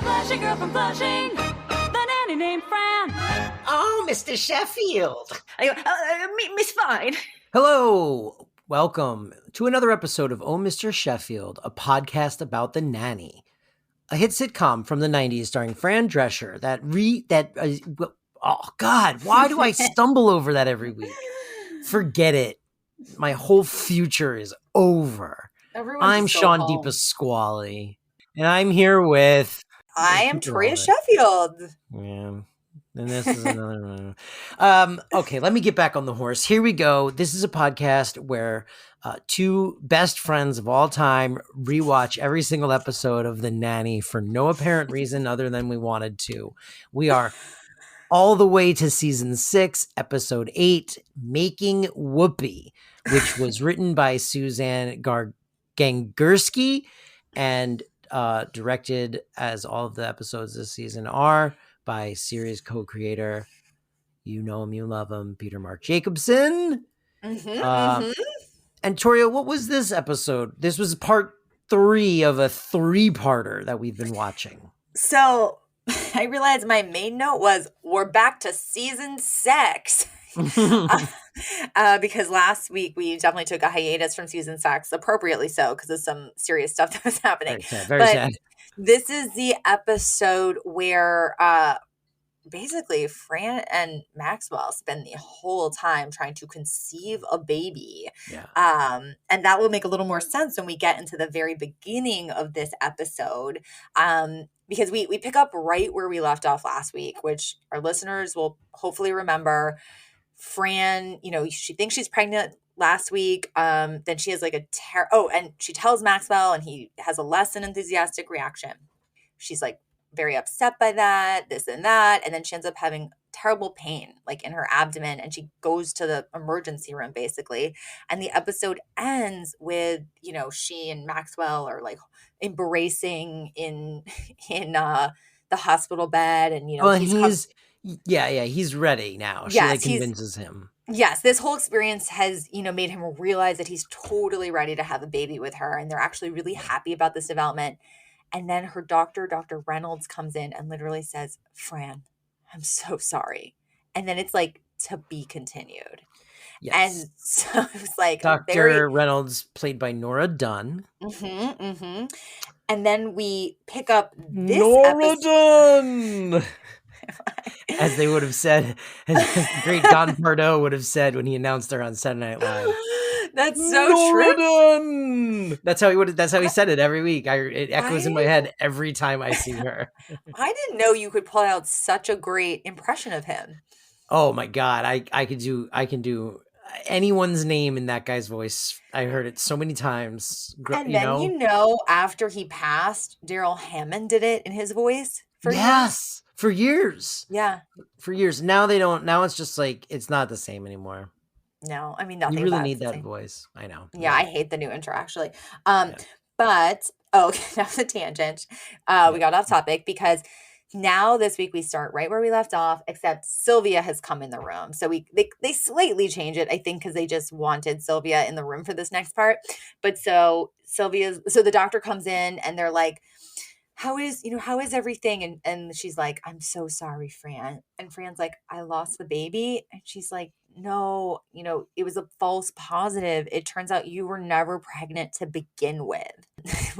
Flushing girl from Flushing, the nanny named Fran. Oh, Mr. Sheffield. Miss Fine. Hello, welcome to another episode of Oh, Mr. Sheffield, a podcast about the nanny, a hit sitcom from the 90s starring Fran Drescher oh God, why do I stumble over that every week? Forget it. My whole future is over. I'm Sean DiPasquale, and I'm here with... I am Toria Sheffield. Yeah. And this is another one. Okay, let me get back on the horse. Here we go. This is a podcast where two best friends of all time rewatch every single episode of The Nanny for no apparent reason other than we wanted to. We are all the way to season 6, episode 8, Making Whoopi, which was written by Suzanne Gangursky and directed, as all of the episodes this season are, by series co-creator, you know him, you love him, Peter Mark Jacobson. And Toria, what was this episode? This was part 3 of a 3-parter that we've been watching. So I realized my main note was, we're back to season 6. Because last week we definitely took a hiatus from season 6, appropriately so, because of some serious stuff that was happening. Very sad. This is the episode where basically Fran and Maxwell spend the whole time trying to conceive a baby. Yeah. And that will make a little more sense when we get into the very beginning of this episode. Because we pick up right where we left off last week, which our listeners will hopefully remember. Fran, she thinks she's pregnant last week. Then she has like and she tells Maxwell, and he has a less than enthusiastic reaction. She's like very upset by that, this and that. And then she ends up having terrible pain, like in her abdomen. And she goes to the emergency room basically. And the episode ends with, she and Maxwell are like embracing in the hospital bed. And, he's ready now. She convinces him. Yes, this whole experience has, made him realize that he's totally ready to have a baby with her. And they're actually really happy about this development. And then her doctor, Dr. Reynolds, comes in and literally says, Fran, I'm so sorry. And then it's like, to be continued. Yes. And so it was like Dr. Reynolds, played by Nora Dunn. And then we pick up this Nora Dunn! As they would have said, as the great Don Pardo would have said when he announced her on Saturday Night Live. That's so true. That's how he said it every week. It echoes in my head every time I see her. I didn't know you could pull out such a great impression of him. Oh my God. I can do anyone's name in that guy's voice. I heard it so many times. And then, after he passed, Daryl Hammond did it in his voice for years. For years. Yeah. For years. Now they don't. Now it's just like, it's not the same anymore. No, I mean, nothing. You really need that voice. I know. Yeah, I hate the new intro, actually. But, that was a tangent. We got off topic because now this week we start right where we left off, except Sylvia has come in the room. So they slightly change it, I think, because they just wanted Sylvia in the room for this next part. But so the doctor comes in and they're like, how is everything? And she's like, I'm so sorry, Fran. And Fran's like, I lost the baby. And she's like, no, it was a false positive. It turns out you were never pregnant to begin with.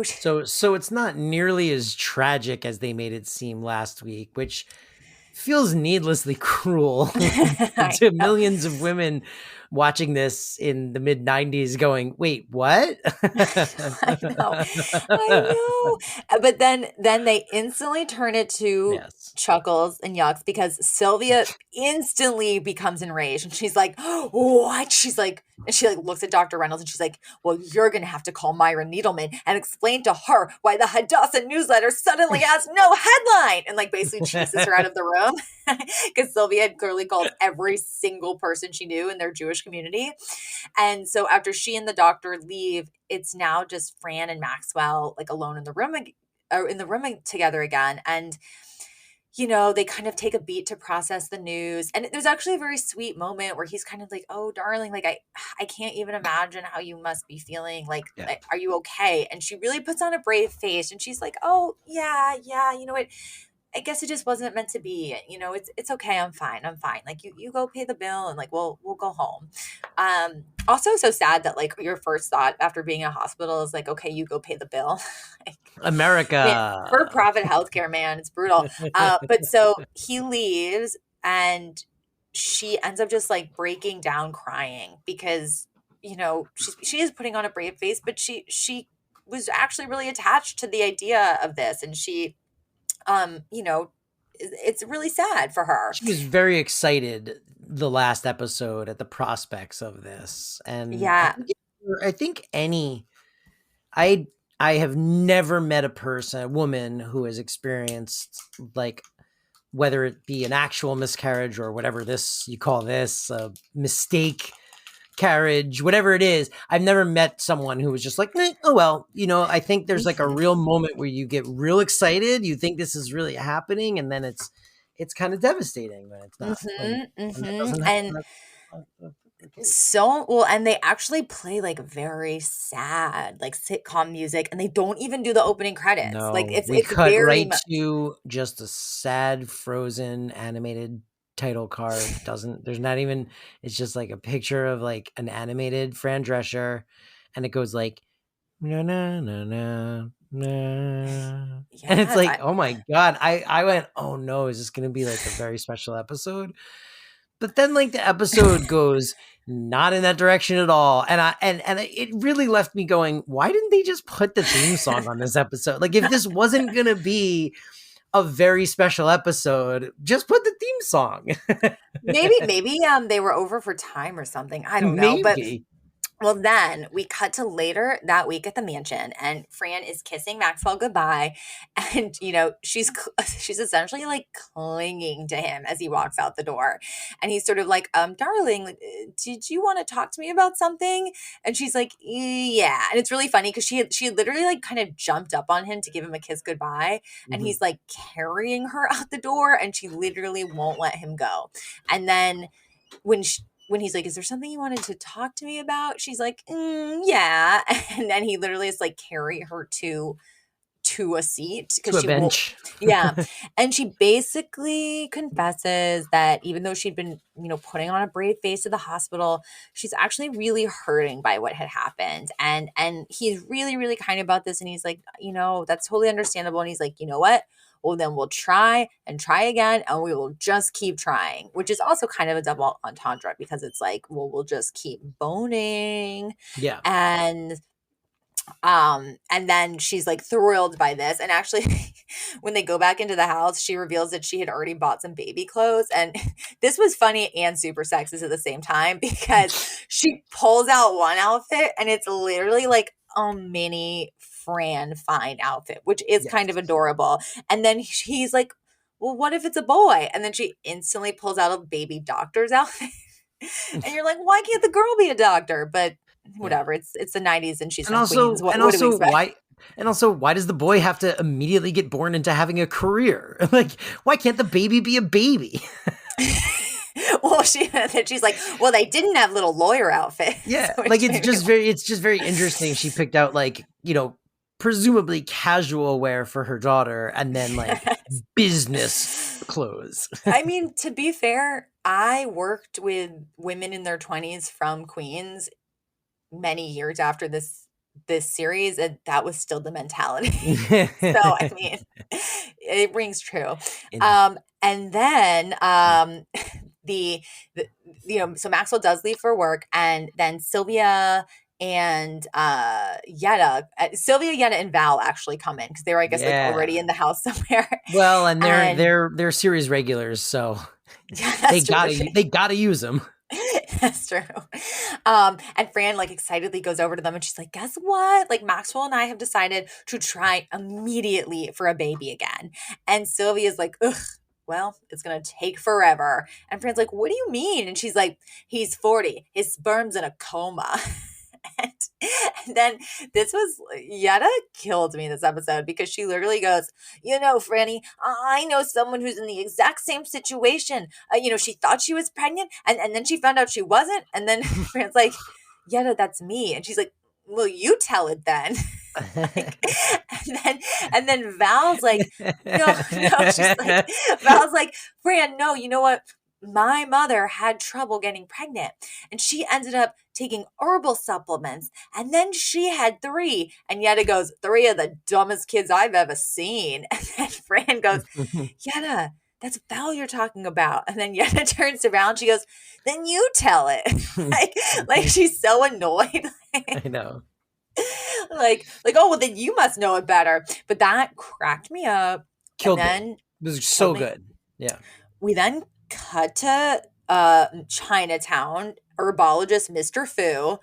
So it's not nearly as tragic as they made it seem last week, which feels needlessly cruel to millions of women watching this in the mid-90s going, wait, what? I know. But then they instantly turn it to chuckles and yucks because Sylvia instantly becomes enraged. And she's like, what? She's like, and she looks at Dr. Reynolds and she's like, well, you're going to have to call Myra Needleman and explain to her why the Hadassah newsletter suddenly has no headline. And basically chases her out of the room because Sylvia had clearly called every single person she knew in their Jewish community. And so after she and the doctor leave, it's now just Fran and Maxwell alone in the room together again. And they kind of take a beat to process the news. And there's actually a very sweet moment where he's kind of like, oh, darling, like I can't even imagine how you must be feeling. Like, Yeah. are you okay? And she really puts on a brave face and she's like, oh, yeah, you know what? I guess it just wasn't meant to be. It's okay. I'm fine. Like you go pay the bill and like we'll go home. Also so sad that like your first thought after being in a hospital is like, okay, you go pay the bill. Like, America. for profit healthcare, man, it's brutal. But so he leaves and she ends up just like breaking down crying because she is putting on a brave face, but she was actually really attached to the idea of this, and she it's really sad for her. She was very excited the last episode at the prospects of this. And Yeah. I think I have never met a woman who has experienced, like, whether it be an actual miscarriage or whatever you call this, a mistake carriage, whatever it is. I've never met someone who was just like, oh, well, I think there's like a real moment where you get real excited. You think this is really happening. And then it's kind of devastating when it's not. When that doesn't happen. So well, and they actually play like very sad, like sitcom music, and they don't even do the opening credits. No, like it's cut very right to just a sad, frozen, animated title card. There's not even, it's just like a picture of like an animated Fran Drescher, and it goes like na na na na na, and it's like, oh my god, I went, oh no, is this gonna be like a very special episode? But then like the episode goes not in that direction at all. And it really left me going, why didn't they just put the theme song on this episode? Like, if this wasn't going to be a very special episode, just put the theme song. maybe they were over for time or something. I don't know. Maybe. But well, then we cut to later that week at the mansion, and Fran is kissing Maxwell goodbye, and she's essentially like clinging to him as he walks out the door, and he's sort of like, darling, did you want to talk to me about something? And she's like, yeah, and it's really funny because she had literally like kind of jumped up on him to give him a kiss goodbye, and he's like carrying her out the door, and she literally won't let him go, and then when he's like, is there something you wanted to talk to me about? She's like, yeah. And then he literally is like carry her to a seat to a bench. Yeah. And she basically confesses that even though she'd been, putting on a brave face at the hospital, she's actually really hurting by what had happened. And he's really, really kind about this. And he's like, that's totally understandable. And he's like, you know what? Well, then we'll try and try again, and we will just keep trying, which is also kind of a double entendre because it's like, well, we'll just keep boning. Yeah. And then she's like thrilled by this. And actually, when they go back into the house, she reveals that she had already bought some baby clothes. And this was funny and super sexist at the same time because she pulls out one outfit and it's literally like a mini Fran Fine outfit, which is kind of adorable. And then he's like, well, what if it's a boy? And then she instantly pulls out a baby doctor's outfit. And you're like, why can't the girl be a doctor? But whatever, it's the 90s and she's from Queens. What do we expect? Why does the boy have to immediately get born into having a career? Like, why can't the baby be a baby? Well, she's like, well, they didn't have little lawyer outfits. Yeah, like it's just very interesting. She picked out like, presumably casual wear for her daughter, and then like business clothes. I mean, to be fair, I worked with women in their 20s from Queens many years after this series, and that was still the mentality. So I mean, it rings true. And then so Maxwell does leave for work, and then Sylvia and Yetta, and Val actually come in because they were, I guess, like already in the house somewhere. Well, and they're series regulars, so they gotta use them. That's true. And Fran like excitedly goes over to them and she's like, guess what? Like, Maxwell and I have decided to try immediately for a baby again. And Sylvia's like, ugh, well, it's going to take forever. And Fran's like, what do you mean? And she's like, he's 40. His sperm's in a coma. And then Yetta killed me this episode because she literally goes, Franny, I know someone who's in the exact same situation. She thought she was pregnant and then she found out she wasn't. And then Fran's like, Yetta, that's me. And she's like, well, you tell it then. and then Val's like, no, she's like, Val's like, Fran, no, you know what? My mother had trouble getting pregnant and she ended up taking herbal supplements and then she had 3. And Yetta goes, 3 of the dumbest kids I've ever seen. And then Fran goes, Yetta, that's Val you're talking about. And then Yetta turns to Val and she goes, then you tell it. like she's so annoyed. I know. like, oh, well, then you must know it better. But that cracked me up. Killed and then me. It was so good. Yeah. We then cut to Chinatown, herbologist Mr. Fu.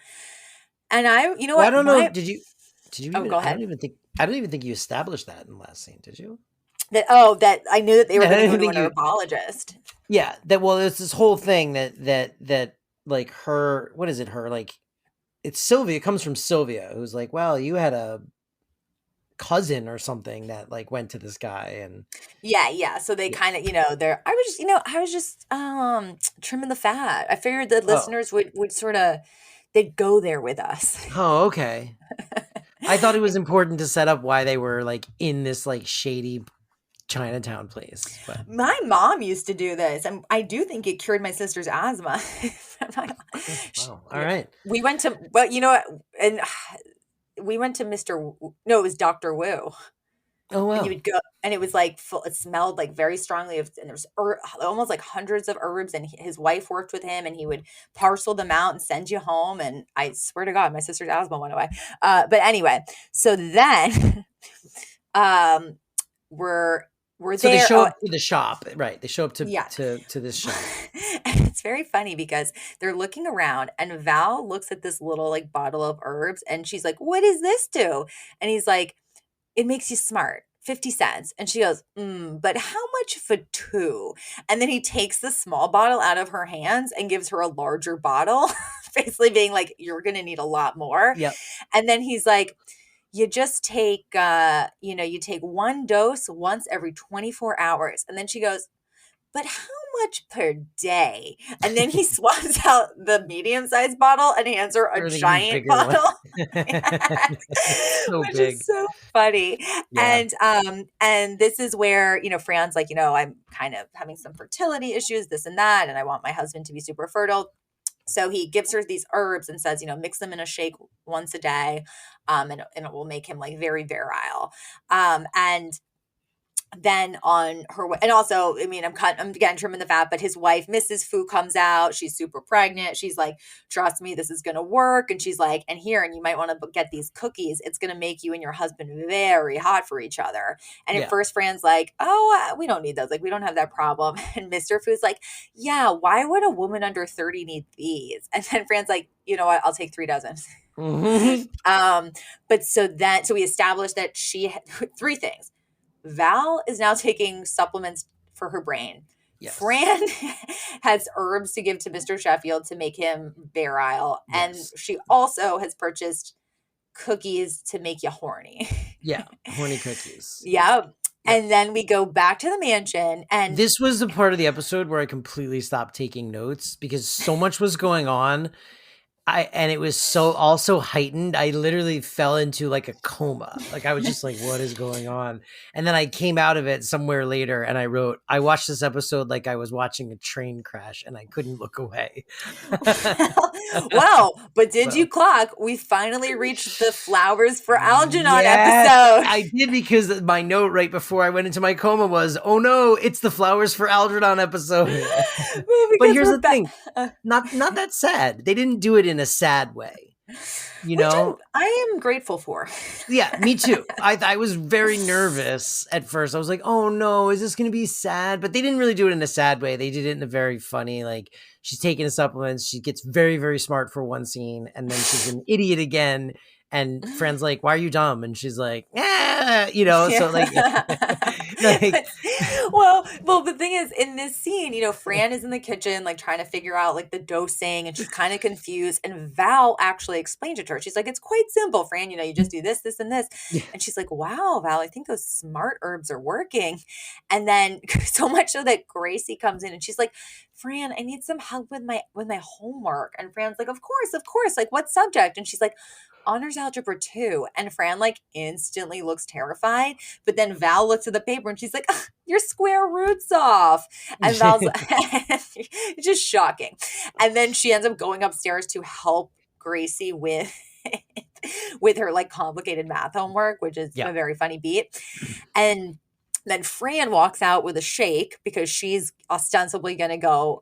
And I don't know. Did you go ahead. I don't even think you established that in the last scene, did you? That I knew that they were going to go to an herbologist. Yeah. It's this whole thing that like her, what is it? Her, like, it's Sylvia. It comes from Sylvia, who's like, well, you had a cousin or something that like went to this guy, and yeah. So they kind of, I was just trimming the fat. I figured the listeners would sort of, they'd go there with us. Oh, okay. I thought it was important to set up why they were like in this like shady Chinatown place. But. My mom used to do this, and I do think it cured my sister's asthma. Wow. All right. We went to, and we went to it was Dr. Wu. Oh, wow. And you would go, and it was like full, it smelled like very strongly and there's almost like hundreds of herbs, and his wife worked with him and he would parcel them out and send you home. And I swear to God, my sister's asthma went away. But anyway, so then so they show up to the shop, right? They show up to this shop. And it's very funny because they're looking around and Val looks at this little like bottle of herbs and she's like, what does this do? And he's like, it makes you smart. 50 cents. And she goes, but how much for 2? And then he takes the small bottle out of her hands and gives her a larger bottle, basically being like, you're going to need a lot more. Yep. And then he's like, you just take, you take 1 dose once every 24 hours. And then she goes, but how much per day? And then he swaps out the medium-sized bottle and hands her a giant bottle. So which big. is so funny. Yeah. And this is where, Fran's like, I'm kind of having some fertility issues, this and that, and I want my husband to be super fertile. So he gives her these herbs and says, mix them in a shake once a day, and it will make him like very virile. And then on her way, and also, I'm again trimming the fat, but his wife, Mrs. Fu, comes out. She's super pregnant. She's like, trust me, this is going to work. And she's like, and you might want to get these cookies. It's going to make you and your husband very hot for each other. And at first Fran's like, oh, we don't need those. Like, we don't have that problem. And Mr. Fu's like, yeah, why would a woman under 30 need these? And then Fran's like, you know what? I'll take 3 dozen. Mm-hmm. But so we established that she had 3 things. Val is now taking supplements for her brain. Yes. Fran has herbs to give to Mr. Sheffield to make him virile. Yes. And she also has purchased cookies to make you horny. Yeah, horny cookies. Yeah. And then we go back to the mansion. And this was the part of the episode where I completely stopped taking notes because so much was going on. And it was so also heightened. I literally fell into like a coma. Like I was just like, what is going on? And then I came out of it somewhere later and I watched this episode like I was watching a train crash and I couldn't look away. Wow. But did you clock? We finally reached the flowers for Algernon episode. I did, because my note right before I went into my coma was, oh no, it's the flowers for Algernon episode. But here's the thing. Not that sad. They didn't do it in a sad way, Which I am grateful for. Yeah, me too. I was very nervous at first. I was like, oh no, is this going to be sad? But they didn't really do it in a sad way. They did it in a very funny, like, she's taking the supplements. She gets very, very smart for one scene. And then she's an idiot again. And Fran's like, why are you dumb? And she's like, So like, Like, well, the thing is, in this scene, Fran is in the kitchen, like trying to figure out like the dosing, and she's kind of confused. And Val actually explains it to her. She's like, "It's quite simple, Fran. You just do this, this, and this." yeah. And she's like, "Wow, Val, I think those smart herbs are working." And then so much so that Gracie comes in and she's like, "Fran, I need some help with my homework." And Fran's like, Of course. Like, what subject?" And she's like, "Honors Algebra 2." And Fran like instantly looks terrified. But then Val looks at the paper and she's like, "Ugh, your square root's off." And Val's it's just shocking. And then she ends up going upstairs to help Gracie with with her like complicated math homework, which is Yeah. a very funny beat. And then Fran walks out with a shake because she's ostensibly going to go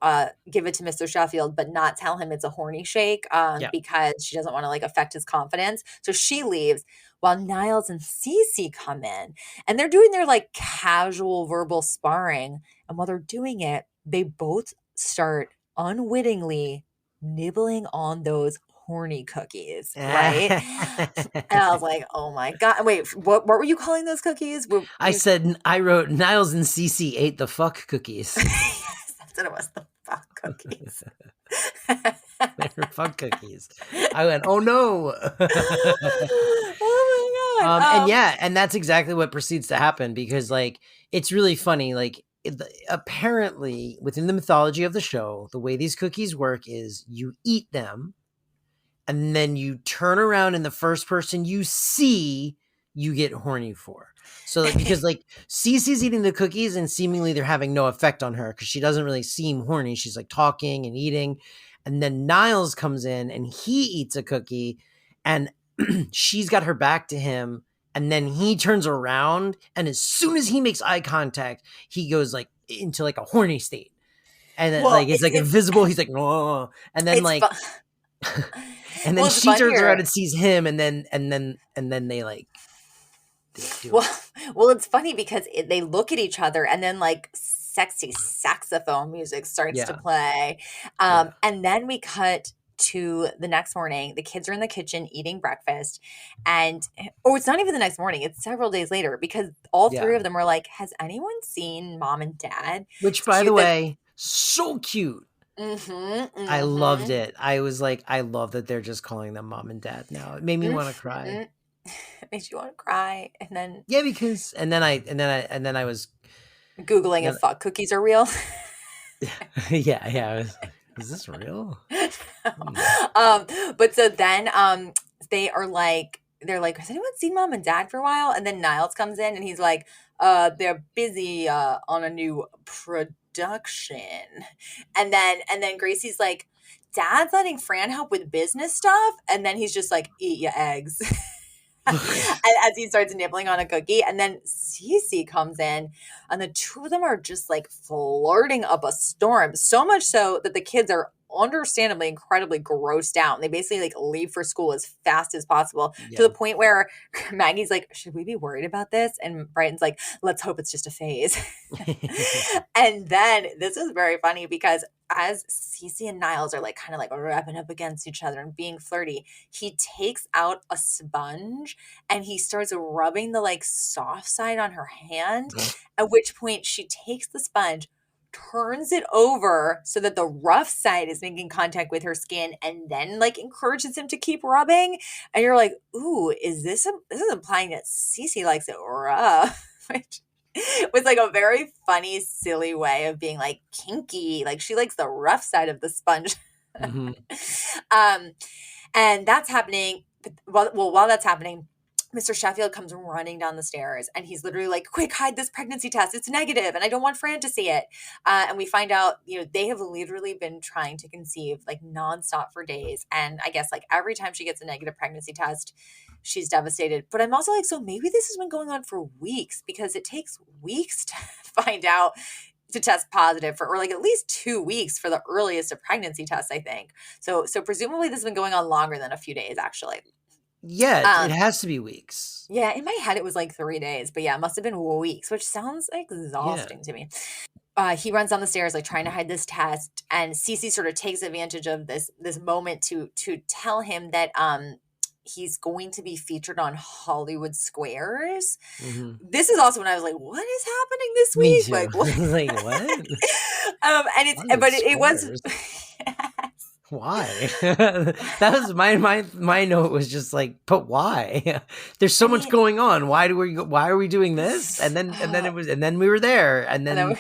give it to Mr. Sheffield, but not tell him it's a horny shake Yeah. because she doesn't want to like affect his confidence. So she leaves while Niles and Cece come in, and they're doing their like casual verbal sparring. And while they're doing it, they both start unwittingly nibbling on those horny cookies, right? And I was like, "Oh my God. Wait, what were you calling those cookies?" I wrote Niles and Cece ate the fuck cookies. Yes, that's what it was. The fuck cookies. They were fuck cookies. I went, oh no. Oh my God. And that's exactly what proceeds to happen, because like it's really funny. Like apparently within the mythology of the show, the way these cookies work is you eat them and then you turn around and the first person you see you get horny for. So like, because like Cece's eating the cookies and seemingly they're having no effect on her because she doesn't really seem horny. She's like talking and eating. And then Niles comes in and he eats a cookie and she's got her back to him. And then he turns around and as soon as he makes eye contact, he goes like into like a horny state. And then like it's like invisible. He's like, oh, and then like and then she turns around and sees him, and then they like they do it. Well, it's funny because they look at each other, and then like sexy saxophone music starts to play, and then we cut to the next morning. The kids are in the kitchen eating breakfast, and it's not even the next morning; it's several days later because all three of them were like, "Has anyone seen Mom and Dad?" Which, by the way, so cute. I loved it. I was like, I love that they're just calling them Mom and Dad now. It made me want to cry. It makes you want to cry, and then because and then I was Googling if fuck cookies are real. Yeah. Is this real? But so then they're like, "Has anyone seen Mom and Dad for a while?" And then Niles comes in and he's like, "They're busy on a new production." And then Gracie's like, "Dad's letting Fran help with business stuff." And then he's just like, "Eat your eggs." As he starts nibbling on a cookie. And then Cece comes in and the two of them are just like flirting up a storm. So much so that the kids are understandably incredibly grossed out. And they basically like leave for school as fast as possible to the point where Maggie's like, "Should we be worried about this?" And Brighton's like, "Let's hope it's just a phase." And then this is very funny because as Cece and Niles are like kind of like rubbing up against each other and being flirty, he takes out a sponge and he starts rubbing the like soft side on her hand, at which point she takes the sponge, turns it over so that the rough side is making contact with her skin, and then like encourages him to keep rubbing. And you're like, ooh, this is implying that Cece likes it rough, which was like a very funny, silly way of being like kinky. Like she likes the rough side of the sponge. And that's happening. While that's happening, Mr. Sheffield comes running down the stairs and he's literally like, "Quick, hide this pregnancy test. It's negative and I don't want Fran to see it." And we find out, they have literally been trying to conceive like nonstop for days. And I guess like every time she gets a negative pregnancy test, she's devastated. But I'm also like, so maybe this has been going on for weeks because it takes weeks to find out to test positive or like at least 2 weeks for the earliest of pregnancy tests, I think. So presumably this has been going on longer than a few days, actually. Yeah, it has to be weeks. Yeah, in my head it was like 3 days, but yeah, it must have been weeks, which sounds exhausting to me. He runs down the stairs like trying to hide this test, and Cece sort of takes advantage of this moment to tell him that he's going to be featured on Hollywood Squares. Mm-hmm. This is also when I was like, what is happening this Me week? too. Like, what? Like, what? And it's, Hollywood but it was, Squares? Why? That was my note was just like, but why? There's so much going on. Why are we doing this? And then we were there, and then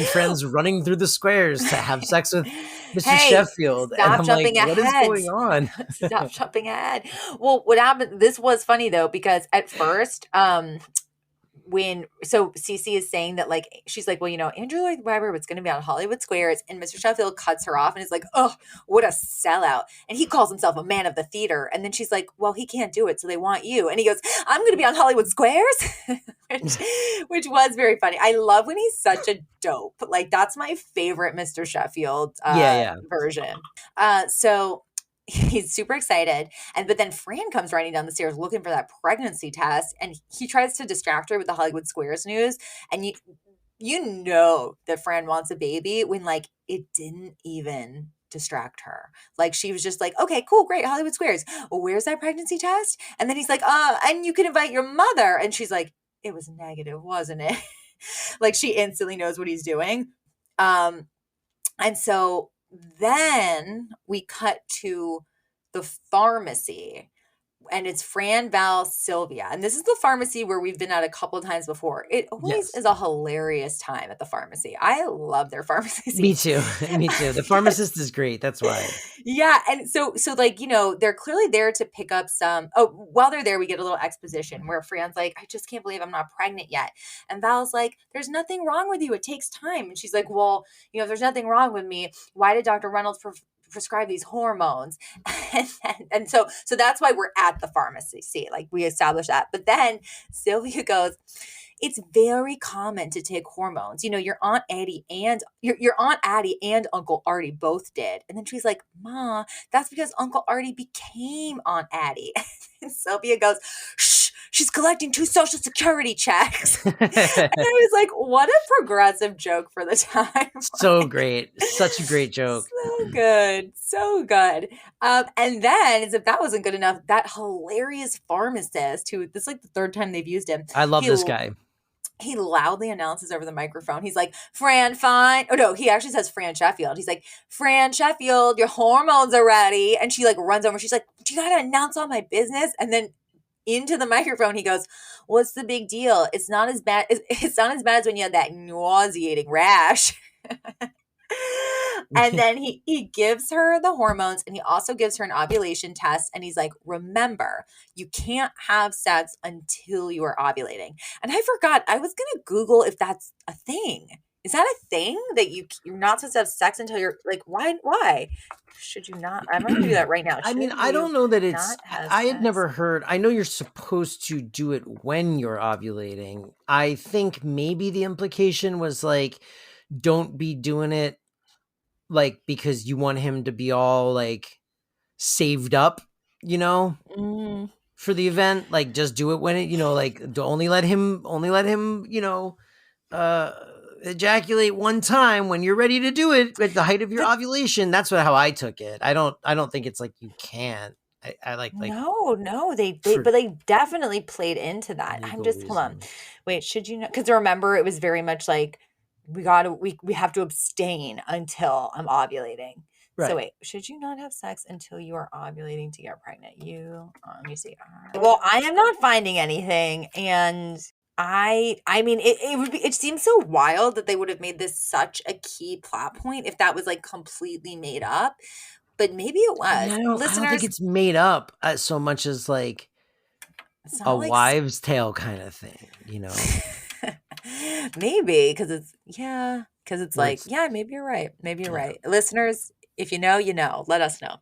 friends running through the squares to have sex with Mr. Sheffield. Stop And I'm jumping like, what is ahead. going on? Stop jumping ahead. Well, what happened? This was funny though, because at first, so Cece is saying that, like, she's like, well, Andrew Lloyd Webber was going to be on Hollywood Squares, and Mr. Sheffield cuts her off and is like, oh, what a sellout. And he calls himself a man of the theater. And then she's like, well, he can't do it, so they want you. And he goes, I'm going to be on Hollywood Squares, which was very funny. I love when he's such a dope. Like, that's my favorite Mr. Sheffield version. So he's super excited. But then Fran comes riding down the stairs looking for that pregnancy test, and he tries to distract her with the Hollywood Squares news. And you know that Fran wants a baby when, like, it didn't even distract her. Like, she was just like, okay, cool, great, Hollywood Squares. Well, where's that pregnancy test? And then he's like, and you can invite your mother. And she's like, it was negative, wasn't it? Like, she instantly knows what he's doing. And so then we cut to the pharmacy, and it's Fran, Val, Sylvia. And this is the pharmacy where we've been at a couple of times before. It always is a hilarious time at the pharmacy. I love their pharmacy. Me too. Me too. The pharmacist is great. That's why. Yeah. And so like, they're clearly there to pick up while they're there, we get a little exposition where Fran's like, I just can't believe I'm not pregnant yet. And Val's like, there's nothing wrong with you. It takes time. And she's like, well, if there's nothing wrong with me, why did Dr. Reynolds prescribe these hormones? And so that's why we're at the pharmacy. See, like, we established that. But then Sylvia goes, it's very common to take hormones. Your Aunt Addie and your Aunt Addie and Uncle Artie both did. And then she's like, Ma, that's because Uncle Artie became Aunt Addie. And Sylvia goes, shh, she's collecting 2 Social Security checks. And I was like, what a progressive joke for the time. So great. Such a great joke. So good. So good. And then, as if that wasn't good enough, that hilarious pharmacist who, this is like the 3rd time they've used him. I love this guy. He loudly announces over the microphone. He's like, Fran, fine. Oh, no, he actually says Fran Sheffield. He's like, Fran Sheffield, your hormones are ready. And she, like, runs over. She's like, do you got to announce all my business? And then into the microphone, he goes, what's the big deal? It's not as bad. It's not as bad as when you had that nauseating rash. And then he gives her the hormones, and he also gives her an ovulation test. And he's like, remember, you can't have sex until you are ovulating. And I forgot, I was going to Google if that's a thing. Is that a thing that you're not supposed to have sex until you're like, why should you not? I'm going to do that right now. I mean, I don't know that it's, I had never heard, I know you're supposed to do it when you're ovulating. I think maybe the implication was like, don't be doing it like because you want him to be all like saved up, for the event. Like, just do it when it, like, only let him, ejaculate one time when you're ready to do it at the height of your ovulation. That's how I took it. I don't think it's like you can't. I like no, but they definitely played into that. I'm just hold on, wait, should you know? Because remember, it was very much like we have to abstain until I'm ovulating. Right. So wait, should you not have sex until you are ovulating to get pregnant? Let me see. Well, I am not finding anything, and I mean, it seems so wild that they would have made this such a key plot point if that was like completely made up, but maybe it was. I don't think it's made up so much as like a wives' tale kind of thing, Maybe because it's like, yeah, maybe you're right. Maybe you're right. Listeners, if you know, let us know.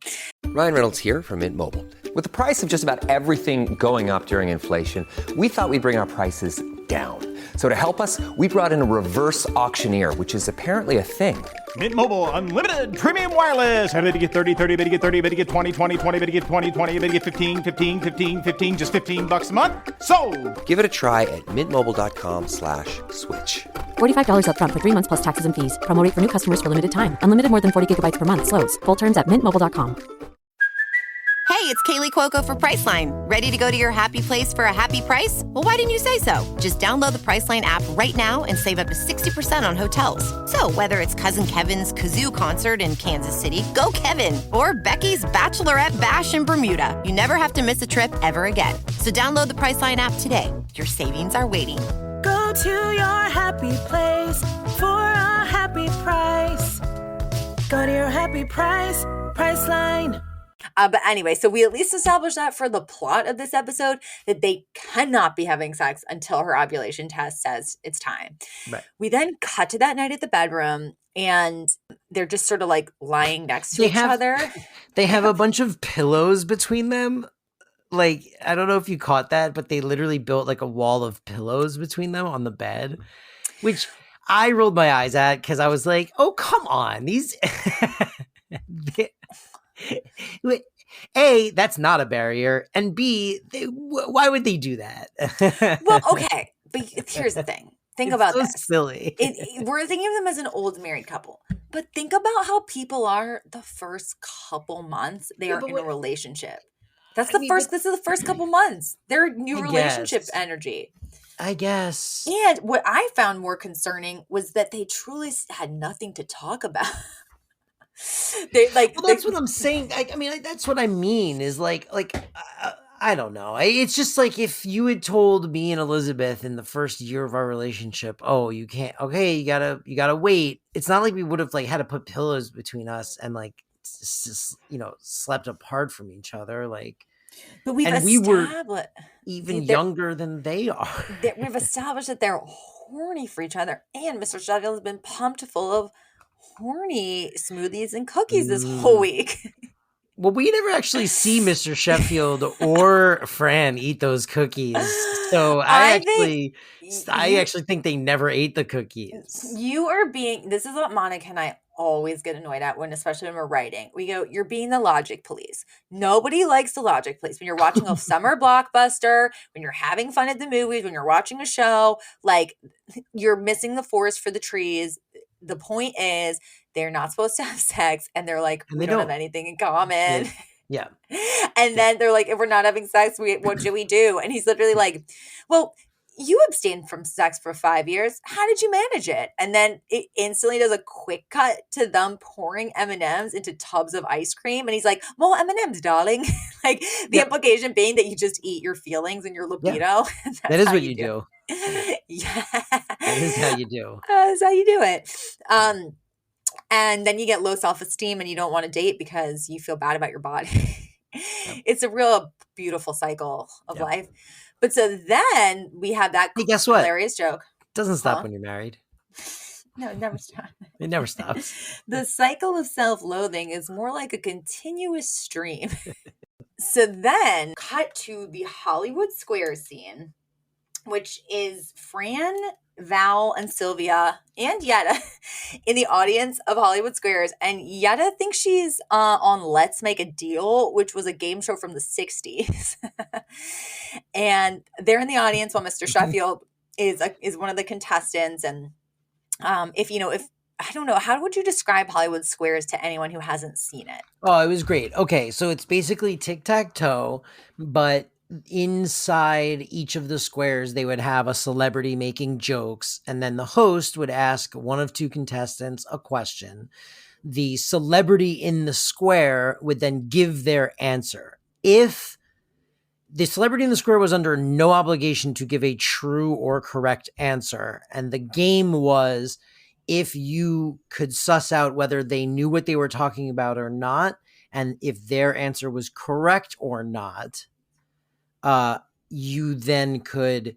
Ryan Reynolds here from Mint Mobile. With the price of just about everything going up during inflation, we thought we'd bring our prices down. So to help us, we brought in a reverse auctioneer, which is apparently a thing. Mint Mobile Unlimited Premium Wireless. How to get 30, 30, how to get 30, how to get 20, 20, 20, how to get 20, 20, how to get 15, 15, 15, 15, just $15 a month? Sold! Give it a try at mintmobile.com/switch. $45 up front for 3 months plus taxes and fees. Promo rate for new customers for limited time. Unlimited more than 40 gigabytes per month slows. Full terms at mintmobile.com. Hey, it's Kaylee Cuoco for Priceline. Ready to go to your happy place for a happy price? Well, why didn't you say so? Just download the Priceline app right now and save up to 60% on hotels. So whether it's Cousin Kevin's Kazoo Concert in Kansas City, go Kevin, or Becky's Bachelorette Bash in Bermuda, you never have to miss a trip ever again. So download the Priceline app today. Your savings are waiting. Go to your happy place for a happy price. Go to your happy price, Priceline. But anyway, so we at least established that for the plot of this episode, that they cannot be having sex until her ovulation test says it's time. Right. We then cut to that night at the bedroom, and they're just sort of like lying next to each other. They have a bunch of pillows between them. Like, I don't know if you caught that, but they literally built like a wall of pillows between them on the bed, which I rolled my eyes at because I was like, oh, come on. These... A, that's not a barrier, and B, why would they do that? Well, okay, but here's the thing. Think about this. Silly. We're thinking of them as an old married couple, but think about how people are the first couple months they are in a relationship. This is the first couple months. Their new relationship energy. I guess. And what I found more concerning was that they truly had nothing to talk about. That's what I'm saying. I mean, that's what I mean is like I don't know. It's just like if you had told me and Elizabeth in the first year of our relationship, oh, you can't. Okay, you gotta wait. It's not like we would have like had to put pillows between us and like slept apart from each other. Like, but we were even younger than they are. We've established that they're horny for each other, and Mr. Sheffield has been pumped full of horny smoothies and cookies this whole week. Well, we never actually see Mr. Sheffield or Fran eat those cookies. So I actually think they never ate the cookies. This is what Monica and I always get annoyed at especially when we're writing. We go, you're being the logic police. Nobody likes the logic police. When you're watching a summer blockbuster, when you're having fun at the movies, when you're watching a show, like you're missing the forest for the trees. The point is they're not supposed to have sex, and they're like, we don't have anything in common. Yeah. And then they're like, if we're not having sex, what should we do? And he's literally like, well, you abstained from sex for 5 years. How did you manage it? And then it instantly does a quick cut to them pouring M&Ms into tubs of ice cream. And he's like, more M&Ms, darling. Like the implication being that you just eat your feelings and your libido. Yeah. That is what you do. Yeah. That is how you do. That's how you do it. And then you get low self-esteem and you don't want to date because you feel bad about your body. It's a real beautiful cycle of life. But so then we have that hilarious joke. It doesn't stop when you're married. No, it never stops. It never stops. The cycle of self-loathing is more like a continuous stream. So then cut to the Hollywood Squares scene, which is Fran, Val, and Sylvia and Yetta in the audience of Hollywood Squares. And Yetta thinks she's on Let's Make a Deal, which was a game show from the 60s. And they're in the audience while Mr. Sheffield is one of the contestants. And if I don't know, how would you describe Hollywood Squares to anyone who hasn't seen it? Oh, it was great. Okay, so it's basically tic-tac-toe, but inside each of the squares, they would have a celebrity making jokes, and then the host would ask one of two contestants a question. The celebrity in the square would then give their answer. If the celebrity in the square was under no obligation to give a true or correct answer, and the game was if you could suss out whether they knew what they were talking about or not, and if their answer was correct or not, you then could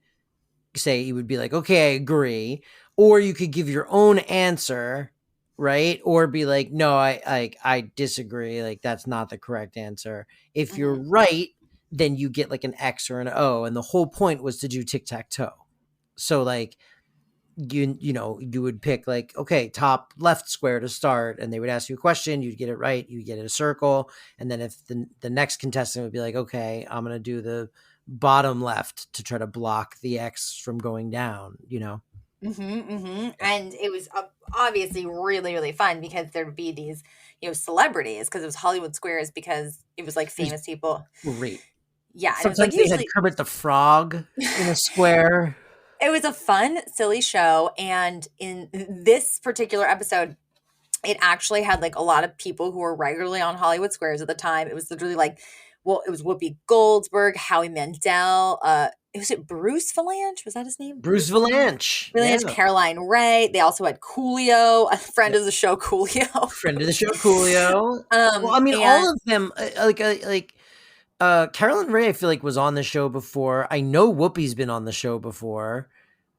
say, you would be like, okay, I agree. Or you could give your own answer, right? Or be like, no, I disagree. Like, that's not the correct answer. If you're right, then you get like an X or an O. And the whole point was to do tic-tac-toe. So like, you would pick like, okay, top left square to start, and they would ask you a question, you'd get it right, you get it a circle, and then if the next contestant would be like, okay, I'm gonna do the bottom left to try to block the X from going down, And it was obviously really, really fun because there'd be these, celebrities, because it was Hollywood Squares, because it was like famous people. Great. Yeah. And Sometimes it was like they usually had Kermit the Frog in a square. it was a fun, silly show. And in this particular episode, it actually had like a lot of people who were regularly on Hollywood Squares at the time. It was literally like, it was Whoopi Goldberg, Howie Mandel, was it Bruce Valanche? Was that his name? Bruce Valanche. Valanche, Yeah. Caroline Ray. They also had Coolio, a friend of the show, Coolio. Friend of the show, Coolio. Well, I mean, all of them, Caroline Ray, I feel like was on the show before. I know Whoopi's been on the show before.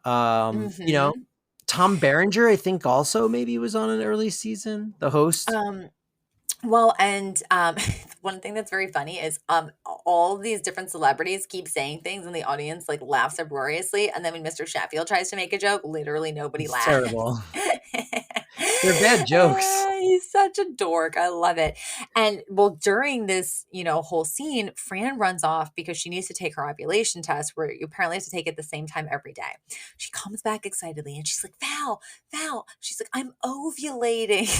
Tom Berenger, I think also maybe was on an early season, the host. Well, and one thing that's very funny is all these different celebrities keep saying things and the audience like laughs uproariously. And then when Mr. Sheffield tries to make a joke, literally nobody laughs. Terrible. They're bad jokes. He's such a dork. I love it. And well, during this, whole scene, Fran runs off because she needs to take her ovulation test, where you apparently have to take it at the same time every day. She comes back excitedly and she's like, Val. She's like, I'm ovulating.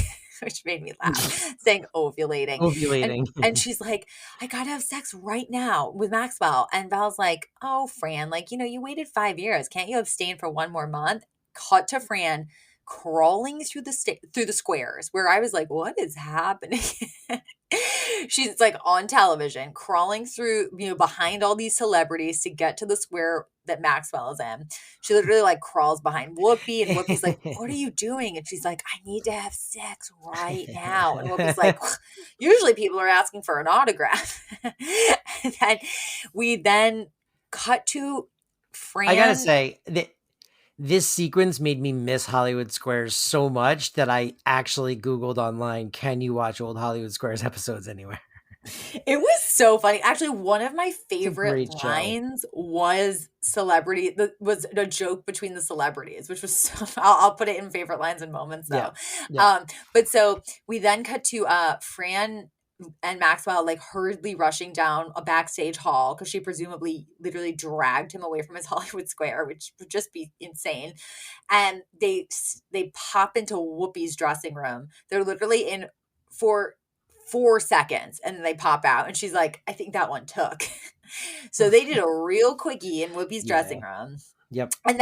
Which made me laugh, saying ovulating. And she's like, I gotta have sex right now with Maxwell. And Val's like, oh, Fran, like, you waited 5 years. Can't you abstain for 1 more month? Cut to Fran crawling through the squares, where I was like, what is happening? She's like on television, crawling through, behind all these celebrities to get to the square that Maxwell is in. She literally like crawls behind Whoopi, and Whoopi's like, what are you doing? And she's like, I need to have sex right now. And Whoopi's like, usually people are asking for an autograph. And then we cut to Fran. I gotta say that this sequence made me miss Hollywood Squares so much that I actually Googled online, can you watch old Hollywood Squares episodes anywhere? It was so funny. Actually, one of my favorite lines was was a joke between the celebrities, which was so, I'll put it in favorite lines and moments though. Yeah. But so we then cut to Fran and Maxwell like hurriedly rushing down a backstage hall because she presumably literally dragged him away from his Hollywood Square, which would just be insane. And they pop into Whoopi's dressing room. They're literally in for 4 seconds and then they pop out, and she's like, I think that one took. So they did a real quickie in Whoopi's dressing room. Yep. And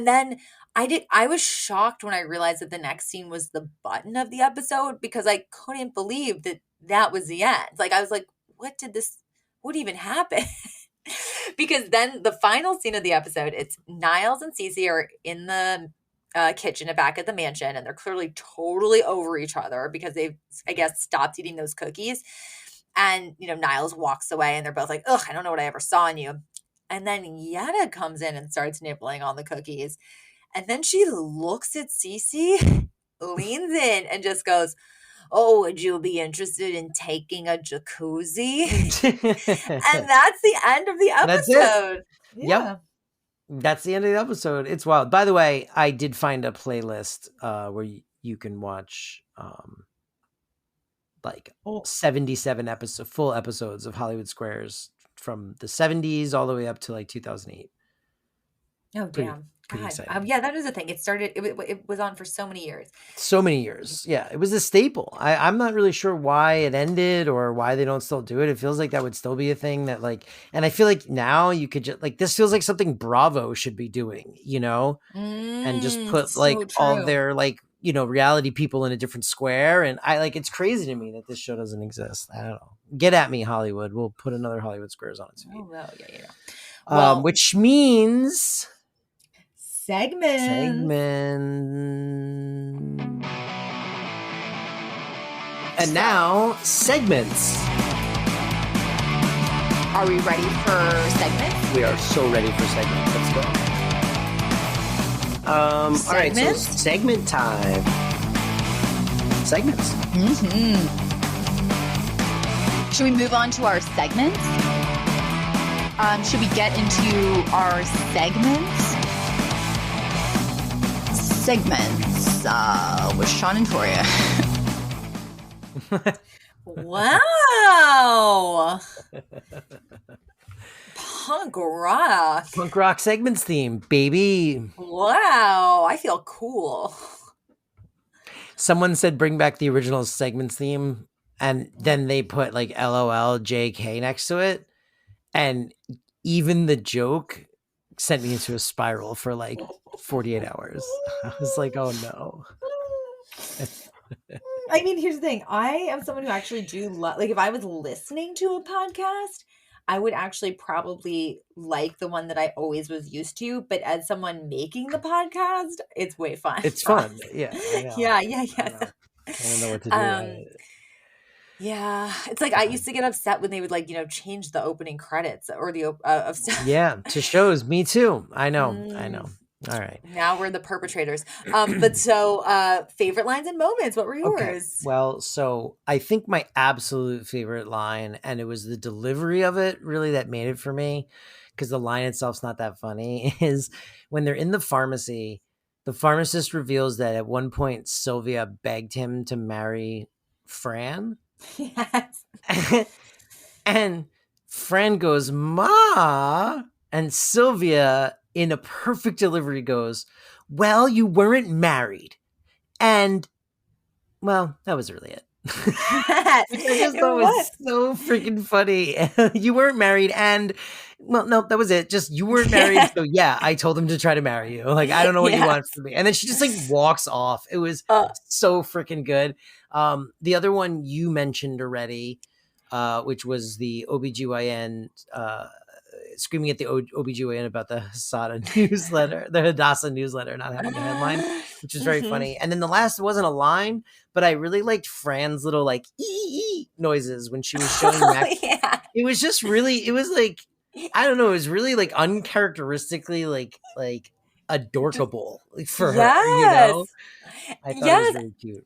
then I was shocked when I realized that the next scene was the button of the episode, because I couldn't believe that was the end. Like, I was like, what even happened? Because then the final scene of the episode, it's Niles and Cece are in the kitchen back at the mansion, and they're clearly totally over each other because they've, I guess, stopped eating those cookies. And, Niles walks away and they're both like, ugh, I don't know what I ever saw in you. And then Yetta comes in and starts nibbling on the cookies. And then she looks at Cece, leans in, and just goes, oh, would you be interested in taking a jacuzzi? And that's the end of the episode. That's it. Yeah. Yep. That's the end of the episode. It's wild. By the way, I did find a playlist where you can watch 77 full episodes of Hollywood Squares from the 70s all the way up to like 2008. Oh, damn. Pretty God. exciting. Yeah, that is a thing. It was on for so many years. So many years. Yeah, it was a staple. I'm not really sure why it ended or why they don't still do it. It feels like that would still be a thing that and I feel like now you could just this feels like something Bravo should be doing, and just put all their reality people in a different square. And it's crazy to me that this show doesn't exist. I don't know. Get at me, Hollywood. We'll put another Hollywood Squares on its feet. Oh, yeah. Well, which means segment. And now segments. Are we ready for segments? We are so ready for segments. Let's go. All right, so segment time. Segments. Should we move on to our segments? Should we get into our segments? Segments with Sean and Toria. Wow. punk rock. Punk rock segments theme, baby. Wow, I feel cool. Someone said bring back the original segments theme, and then they put like LOL JK next to it. And even the joke sent me into a spiral for like 48 hours. I was like, oh no. I mean, here's the thing. I am someone who actually do love, like, if I was listening to a podcast, I would actually probably like the one that I always was used to. But as someone making the podcast, it's way fun. It's fun. Yeah. I know. Yeah. I don't know what to do. about it. Yeah. It's like I used to get upset when they would, like, change the opening credits or the of stuff. Yeah, to shows. Me too. I know. All right. Now we're the perpetrators. But so favorite lines and moments. What were yours? Okay. Well, so I think my absolute favorite line, and it was the delivery of it really that made it for me, because the line itself's not that funny, is when they're in the pharmacy, the pharmacist reveals that at one point Sylvia begged him to marry Fran. Yes. And Fran goes, "Ma," and Sylvia, in a perfect delivery, goes, "Well, you weren't married." And, well, that was really it. Which I just thought was so freaking funny. You weren't married, and, well, no, that was it. Just, you weren't married, so yeah, I told him to try to marry you. Like, I don't know what you want from me. And then she just, like, walks off. It was so freaking good. The other one you mentioned already, which was the OBGYN screaming at the OBGYN about the Hadassah newsletter not having a headline, which is very funny. And then the last wasn't a line, but I really liked Fran's little like ee noises when she was showing Max. Yeah. It was just really, it was like, I don't know, it was really like uncharacteristically like adorkable for her, you know? I thought it was really cute.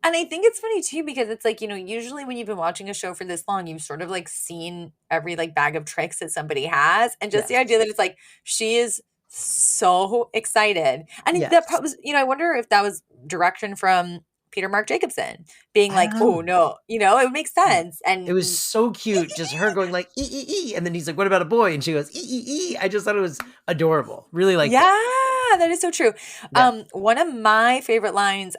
And I think it's funny too, because it's like, usually when you've been watching a show for this long, you've sort of like seen every like bag of tricks that somebody has. And just the idea that it's like, she is so excited. And that probably, I wonder if that was direction from Peter Mark Jacobson being like, oh no, it would make sense. And it was so cute. Just her going like, ee. And then he's like, what about a boy? And she goes, ee. I just thought it was adorable. Really like that is so true. Yeah. One of my favorite lines,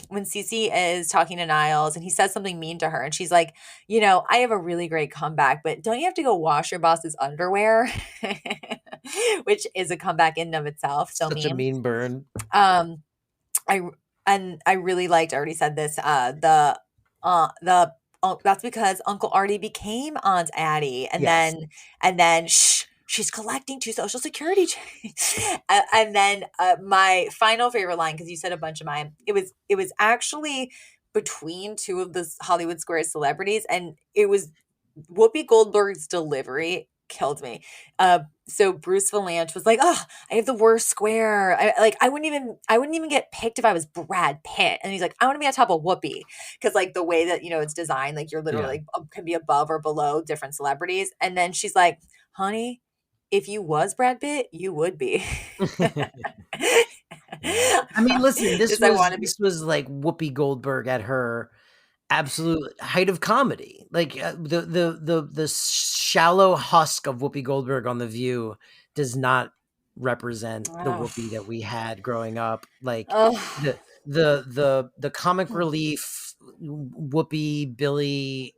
when Cece is talking to Niles and he says something mean to her and she's like, I have a really great comeback, but don't you have to go wash your boss's underwear? Which is a comeback in and of itself. So such a mean burn. I really liked, I already said this, that's because Uncle Artie became Aunt Addie. And then she's collecting 2 Social Security checks. And then my final favorite line, because you said a bunch of mine, it was actually between 2 of the Hollywood Squares celebrities, and it was Whoopi Goldberg's delivery killed me. So Bruce Valanche was like, "Oh, I have the worst square. I wouldn't even get picked if I was Brad Pitt." And he's like, "I want to be on top of Whoopi," because like the way that it's designed, like you're literally like, can be above or below different celebrities. And then she's like, "Honey, if you was Brad Pitt, you would be." I mean, listen, this was like Whoopi Goldberg at her absolute height of comedy. Like the shallow husk of Whoopi Goldberg on The View does not represent the Whoopi that we had growing up. Like the comic relief Whoopi, Billy,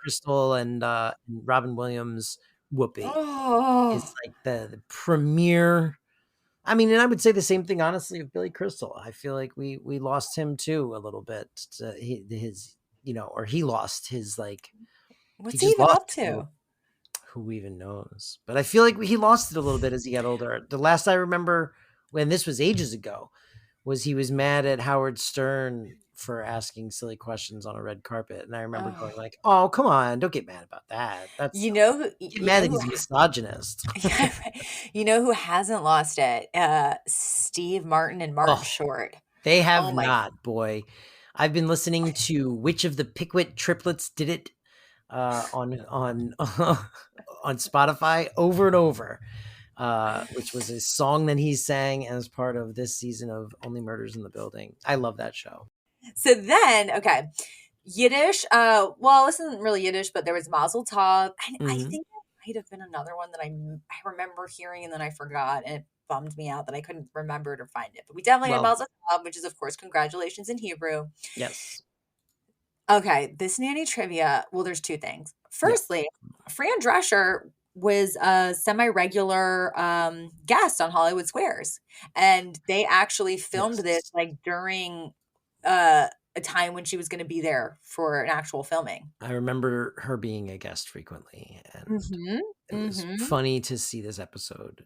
Crystal, and Robin Williams Whoopi is like the premier. I mean, and I would say the same thing, honestly, of Billy Crystal. I feel like we lost him too a little bit. His or he lost his like. What's he even up to? Who even knows? But I feel like he lost it a little bit as he got older. The last I remember, when this was ages ago, was he was mad at Howard Stern for asking silly questions on a red carpet, and I remember going like, "Oh, come on, don't get mad about that." That's get mad that he's a misogynist. Who hasn't lost it? Steve Martin and Martin Short. They have not, boy. I've been listening to Which of the Pickwick Triplets Did It on Spotify over and over, which was a song that he sang as part of this season of Only Murders in the Building. I love that show. So then, Yiddish. Well, this isn't really Yiddish, but there was Mazel Tov. And I think might have been another one that I remember hearing and then I forgot, and it bummed me out that I couldn't remember to find it. But we definitely had Mazel Tov, which is of course congratulations in Hebrew. Yes. Okay, this nanny trivia. Well, there's two things. Firstly, Fran Drescher was a semi-regular guest on Hollywood Squares, and they actually filmed this like during a time when she was going to be there for an actual filming. I remember her being a guest frequently, and it was funny to see this episode.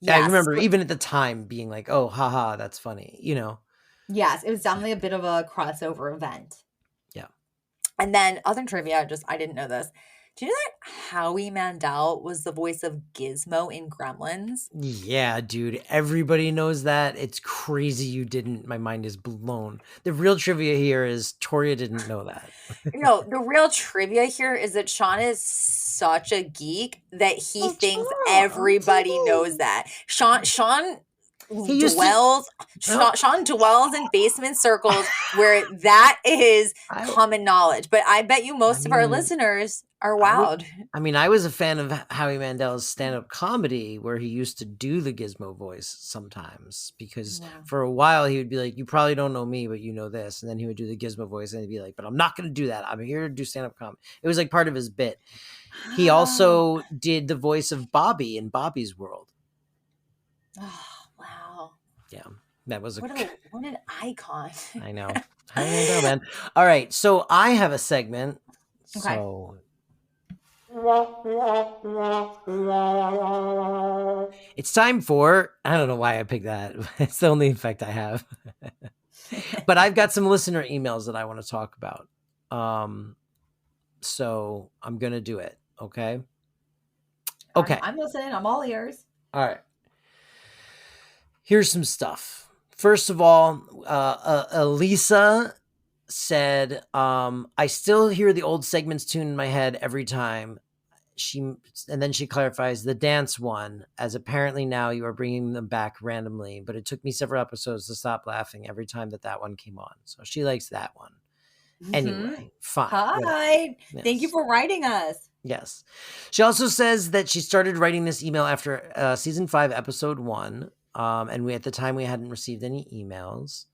Yeah, I remember even at the time being like, "Oh, haha, that's funny," you know. Yes, it was definitely a bit of a crossover event. Yeah. And then other trivia, I didn't know this. Do you know that Howie Mandel was the voice of Gizmo in Gremlins? Yeah, dude. Everybody knows that. It's crazy you didn't. My mind is blown. The real trivia here is Toria didn't know that. No, the real trivia here is that Sean is such a geek that he thinks everybody knows that. Sean dwells in basement circles where that is common knowledge. But I bet you most of our listeners are wowed. I was a fan of Howie Mandel's stand-up comedy where he used to do the Gizmo voice sometimes because for a while he would be like, "You probably don't know me, but you know this." And then he would do the Gizmo voice and he'd be like, "But I'm not going to do that. I'm here to do stand-up comedy." It was like part of his bit. He also did the voice of Bobby in Bobby's World. Oh, wow. Yeah. That was what an icon. I know. I know, man. All right. So I have a segment. Okay. So it's time for, I don't know why I picked that. It's the only effect I have. But I've got some listener emails that I want to talk about. So I'm going to do it. Okay. Okay. I'm listening. I'm all ears. All right. Here's some stuff. First of all, Elisa said, I still hear the old segments tune in my head every time. And then she clarifies the dance one, as apparently now you are bringing them back randomly, but it took me several episodes to stop laughing every time that one came on. So she likes that one. Anyway, fine. Hi. Yes. Thank you for writing us. Yes. She also says that she started writing this email after season 5, episode 1. And at the time we hadn't received any emails.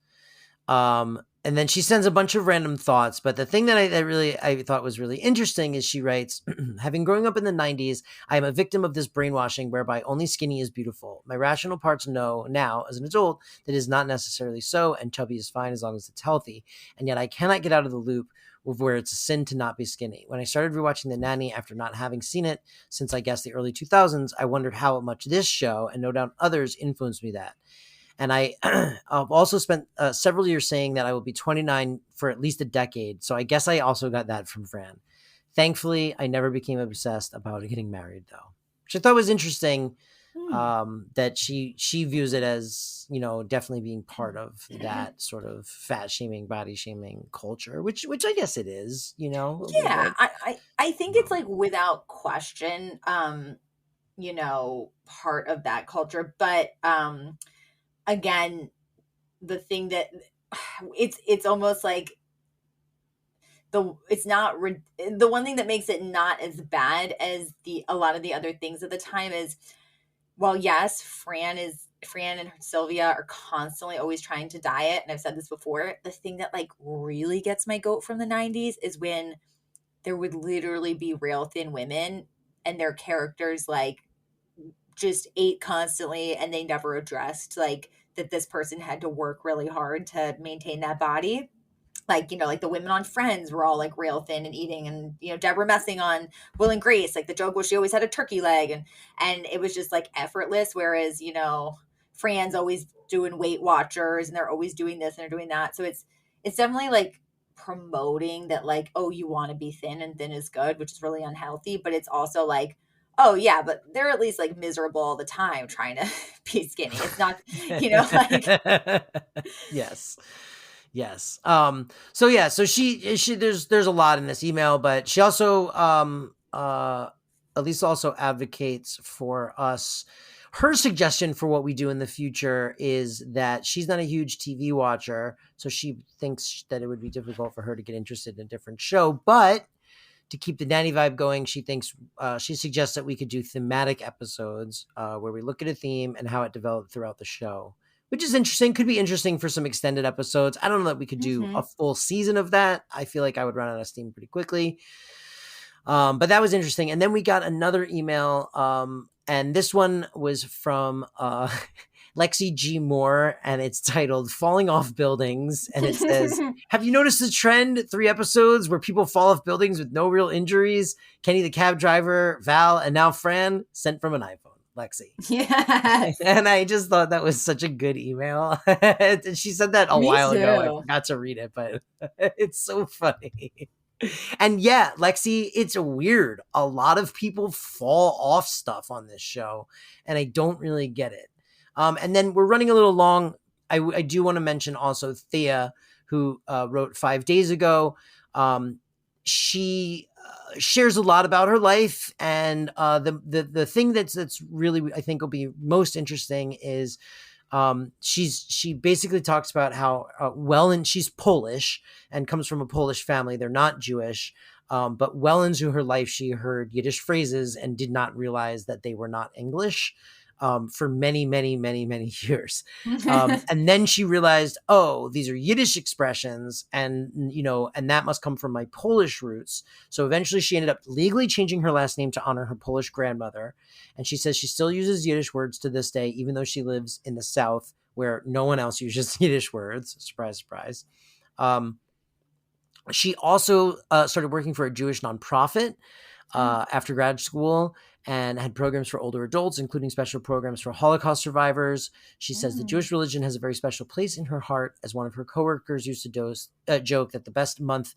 And then she sends a bunch of random thoughts. But the thing that I thought was really interesting is she writes, having growing up in the 90s, I am a victim of this brainwashing whereby only skinny is beautiful. My rational parts know now as an adult that it is not necessarily so, and chubby is fine as long as it's healthy. And yet I cannot get out of the loop of where it's a sin to not be skinny. When I started rewatching The Nanny after not having seen it since I guess the early 2000s, I wondered how much this show and no doubt others influenced me that. And I've also spent several years saying that I will be 29 for at least a decade. So I guess I also got that from Fran. Thankfully, I never became obsessed about getting married, though, which I thought was interesting. That she views it as, definitely being part of that sort of fat shaming, body shaming culture, which I guess it is, Yeah, I think it's like without question, part of that culture. But again, the thing that it's almost like it's not the one thing that makes it not as bad as a lot of the other things at the time is, well, yes, Fran and Sylvia are constantly always trying to diet. And I've said this before, the thing that like really gets my goat from the 90s is when there would literally be real thin women and their characters like just ate constantly and they never addressed like that this person had to work really hard to maintain that body. Like, like the women on Friends were all like real thin and eating, and, Deborah Messing on Will and Grace, like the joke was she always had a turkey leg and it was just like effortless. Whereas, Fran's always doing Weight Watchers and they're always doing this and they're doing that. So it's definitely like promoting that like, oh, you want to be thin and thin is good, which is really unhealthy. But it's also like, oh yeah, but they're at least like miserable all the time trying to be skinny. It's not, like. Yes. Yes. So she there's a lot in this email, but she also Elisa also advocates for us. Her suggestion for what we do in the future is that she's not a huge TV watcher, so she thinks that it would be difficult for her to get interested in a different show, but to keep the nanny vibe going, she thinks she suggests that we could do thematic episodes where we look at a theme and how it developed throughout the show, which is interesting. Could be interesting for some extended episodes. I don't know that we could do a full season of that. I feel like I would run out of steam pretty quickly. But that was interesting. And then we got another email, and this one was from Lexi G. Moore, and it's titled Falling Off Buildings. And it says, have you noticed the trend? 3 episodes where people fall off buildings with no real injuries. Kenny the cab driver, Val, and now Fran, sent from an iPhone. Lexi. Yes. And I just thought that was such a good email. She said that a while ago. I forgot to read it, but it's so funny. And yeah, Lexi, it's weird. A lot of people fall off stuff on this show, and I don't really get it. And then we're running a little long. I do want to mention also Thea, who wrote 5 days ago. She shares a lot about her life, and the thing that's really, I think, will be most interesting is she basically talks about how and she's Polish and comes from a Polish family. They're not Jewish, but well into her life she heard Yiddish phrases and did not realize that they were not English for many years. And then she realized, oh, these are Yiddish expressions, and and that must come from my Polish roots. So eventually she ended up legally changing her last name to honor her Polish grandmother. And she says she still uses Yiddish words to this day, even though she lives in the South where no one else uses Yiddish words. Surprise, surprise. She also started working for a Jewish nonprofit after grad school, and had programs for older adults, including special programs for Holocaust survivors. She says the Jewish religion has a very special place in her heart. As one of her coworkers used to joke that the best month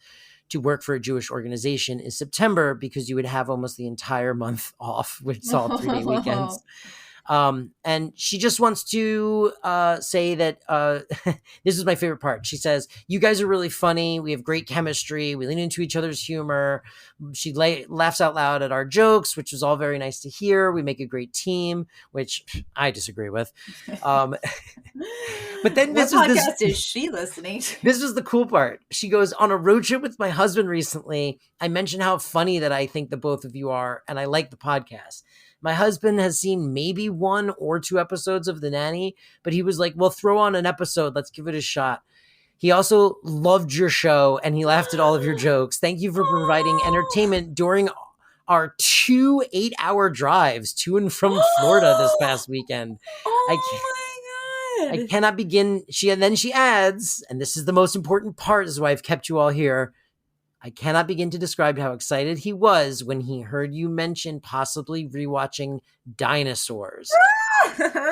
to work for a Jewish organization is September, because you would have almost the entire month off, which is all 3-day weekends. And she just wants to say that this is my favorite part. She says, you guys are really funny. We have great chemistry. We lean into each other's humor. She laughs out loud at our jokes, which was all very nice to hear. We make a great team, which I disagree with. But then what podcast is she listening to? This was the cool part. She goes, on a road trip with my husband recently, I mentioned how funny that I think the both of you are, and I like the podcast. My husband has seen maybe 1 or 2 episodes of The Nanny, but he was like, well, throw on an episode. Let's give it a shot. He also loved your show, and he laughed at all of your jokes. Thank you for providing entertainment during our 2 8-hour drives to and from Florida this past weekend. Oh my God. I cannot begin. She adds, and this is the most important part, is why I've kept you all here. I cannot begin to describe how excited he was when he heard you mention possibly rewatching Dinosaurs.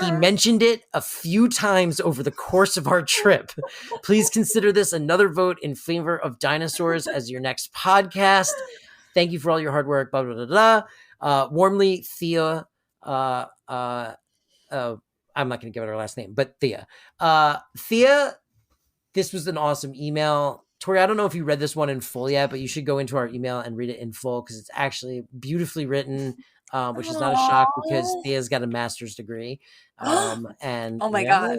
He mentioned it a few times over the course of our trip. Please consider this another vote in favor of Dinosaurs as your next podcast. Thank you for all your hard work. Blah, blah, blah, blah. Warmly, Thea. I'm not going to give it her last name, but Thea. Thea, this was an awesome email. Tori, I don't know if you read this one in full yet, but you should go into our email and read it in full, because it's actually beautifully written, which is not a shock because Thea's got a master's degree. And oh my God.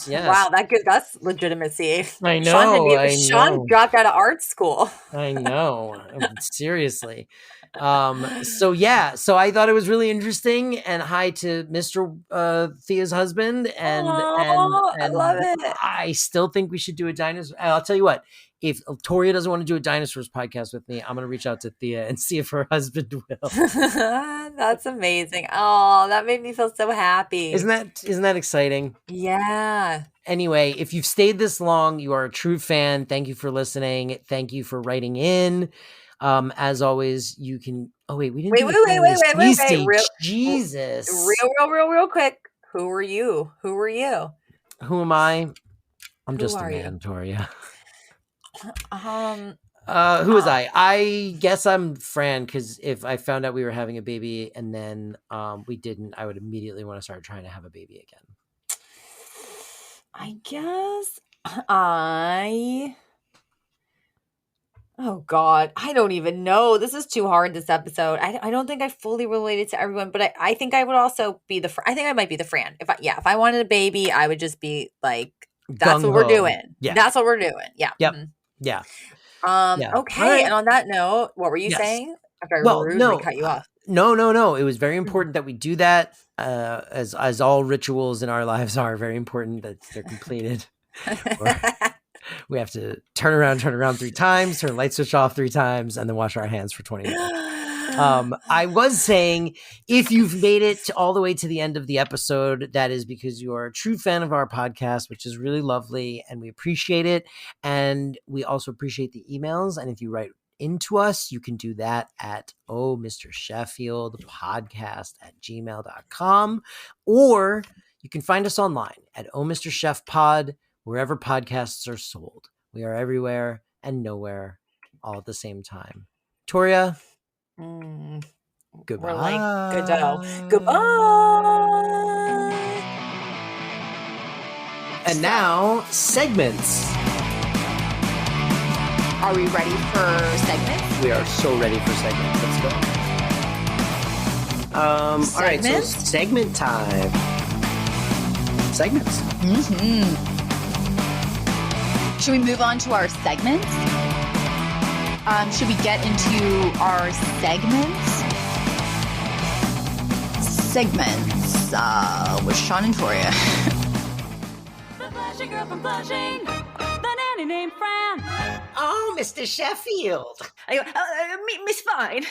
Yes. Wow, that's legitimacy. I know. Sean dropped out of art school. I know. Seriously. So I thought it was really interesting, and hi to Mr. Thea's husband. And I love it. I still think we should do a dinosaur. I'll tell you what, if Toria doesn't want to do a dinosaurs podcast with me, I'm going to reach out to Thea and see if her husband will. That's amazing. Oh, that made me feel so happy. Isn't that exciting? Yeah. Anyway, if you've stayed this long, you are a true fan. Thank you for listening. Thank you for writing in. As always, you can. Oh wait, we didn't. Wait. Jesus. Real quick. Who are you? Who am I? I'm just a man, Toria. Who is I? I guess I'm Fran, because if I found out we were having a baby and then we didn't, I would immediately want to start trying to have a baby again. I guess oh God, I don't even know. This is too hard, this episode. I don't think I fully related to everyone, but I think I would also be I think I might be the Fran. If I wanted a baby, I would just be like, that's what we're doing. Yeah. That's what we're doing. Yeah. Yep. Mm-hmm. Yeah. Yeah. Okay. All right. And on that note, what were you Yes. saying? After I Well, rudely no, cut you off. no. It was very important that we do that, as all rituals in our lives are very important that they're completed. We have to turn around 3 times, turn the light switch off 3 times, and then wash our hands for 20 minutes. I was saying, if you've made it all the way to the end of the episode, that is because you are a true fan of our podcast, which is really lovely, and we appreciate it. And we also appreciate the emails. And if you write into us, you can do that at Mr. Sheffield podcast @gmail.com, or you can find us online at Mr. Chef Pod, wherever podcasts are sold. We are everywhere and nowhere all at the same time. Toria, goodbye. We're like, good job. Goodbye. And now, segments. Are we ready for segments? We are so ready for segments. Let's go. All right, so segment time. Segments. Should we move on to our segments? Should we get into our segments? Segments with Sean and Toria. The Flushing girl from Flushing, the nanny named Fran. Oh, Mr. Sheffield. I go, Miss Fine.